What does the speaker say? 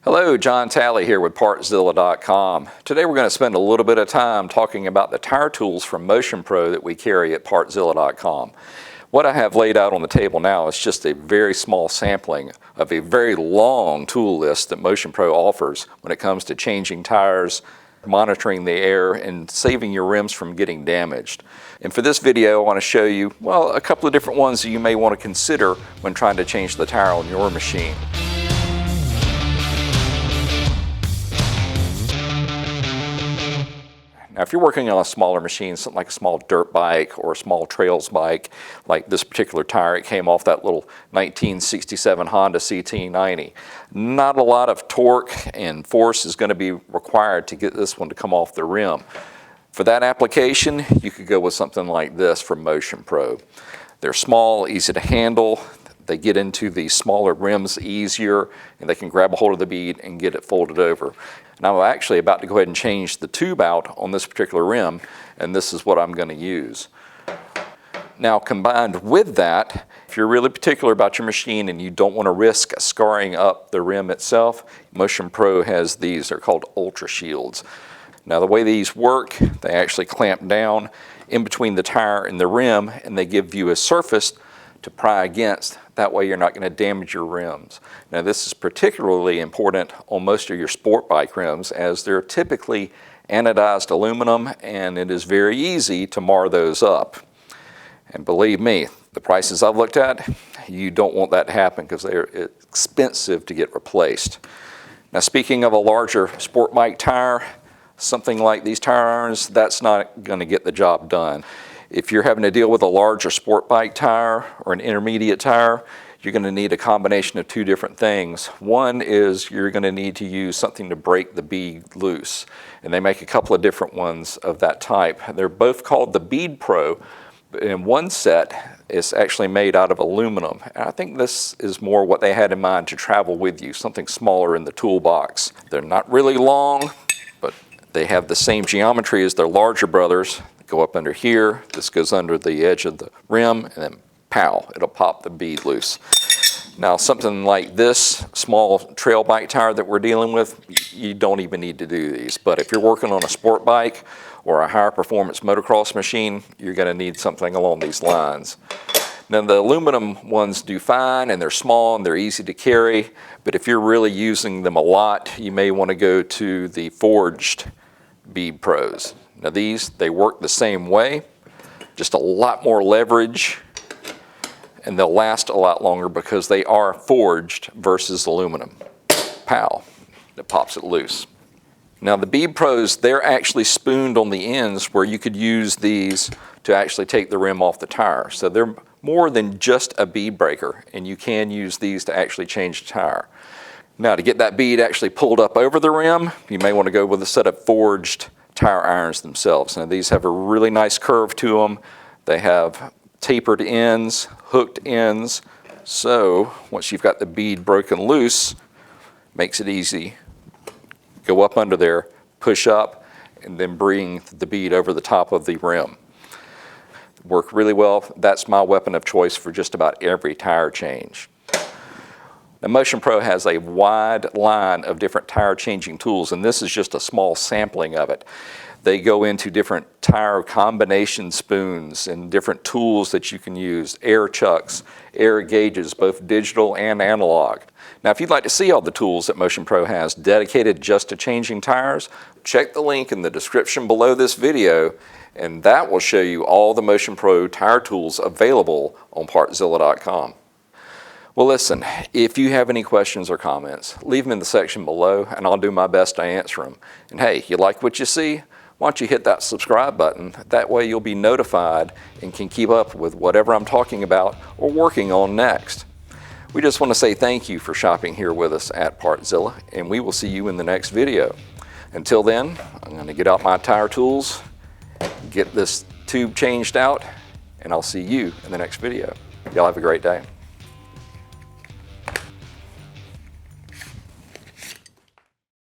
Hello, John Talley here with Partzilla.com. Today we're going to spend a little bit of time talking about the tire tools from Motion Pro that we carry at Partzilla.com. What I have laid out on the table now is just a very small sampling of a very long tool list that Motion Pro offers when it comes to changing tires, monitoring the air, and saving your rims from getting damaged. And for this video I want to show you, well, a couple of different ones that you may want to consider when trying to change the tire on your machine. Now, if you're working on a smaller machine, something like a small dirt bike or a small trails bike, like this particular tire, it came off that little 1967 Honda CT90. Not a lot of torque and force is going to be required to get this one to come off the rim. For that application, you could go with something like this from Motion Pro. They're small, easy to handle. They get into the smaller rims easier, and they can grab a hold of the bead and get it folded over. And I'm actually about to go ahead and change the tube out on this particular rim, and this is what I'm going to use. Now, combined with that, if you're really particular about your machine and you don't want to risk scarring up the rim itself, Motion Pro has these. They're called Ultra Shields. Now, the way these work, they actually clamp down in between the tire and the rim, and they give you a surface to pry against. That way you're not going to damage your rims. Now, this is particularly important on most of your sport bike rims, as they're typically anodized aluminum, and it is very easy to mar those up. And believe me, the prices I've looked at, you don't want that to happen because they're expensive to get replaced. Now, speaking of a larger sport bike tire, something like these tire irons, that's not going to get the job done. If you're having to deal with a larger sport bike tire or an intermediate tire, you're going to need a combination of two different things. One is you're going to need to use something to break the bead loose, and they make a couple of different ones of that type. They're both called the Bead Pro, and one set is actually made out of aluminum. And I think this is more what they had in mind to travel with you, something smaller in the toolbox. They're not really long, but they have the same geometry as their larger brothers. Go up under here, this goes under the edge of the rim, and then pow, it'll pop the bead loose. Now, something like this small trail bike tire that we're dealing with, you don't even need to do these. But if you're working on a sport bike or a higher performance motocross machine, you're going to need something along these lines. Now, the aluminum ones do fine, and they're small and they're easy to carry, but if you're really using them a lot, you may want to go to the forged Bead Pros. Now, these, they work the same way, just a lot more leverage, and they'll last a lot longer because they are forged versus aluminum. Pow, it pops it loose. Now, the Bead Pros, they're actually spooned on the ends where you could use these to actually take the rim off the tire. So they're more than just a bead breaker, and you can use these to actually change the tire. Now, to get that bead actually pulled up over the rim, you may want to go with a set of forged tire irons themselves. Now, these have a really nice curve to them. They have tapered ends, hooked ends. So once you've got the bead broken loose, makes it easy. Go up under there, push up, and then bring the bead over the top of the rim. Work really well. That's my weapon of choice for just about every tire change. Now, Motion Pro has a wide line of different tire changing tools, and this is just a small sampling of it. They go into different tire combination spoons and different tools that you can use, air chucks, air gauges, both digital and analog. Now, if you'd like to see all the tools that Motion Pro has dedicated just to changing tires, check the link in the description below this video, and that will show you all the Motion Pro tire tools available on Partzilla.com. Well, listen, if you have any questions or comments, leave them in the section below, and I'll do my best to answer them. And hey, you like what you see? Why don't you hit that subscribe button? That way you'll be notified and can keep up with whatever I'm talking about or working on next. We just want to say thank you for shopping here with us at Partzilla, and we will see you in the next video. Until then, I'm going to get out my tire tools, get this tube changed out, and I'll see you in the next video. Y'all have a great day.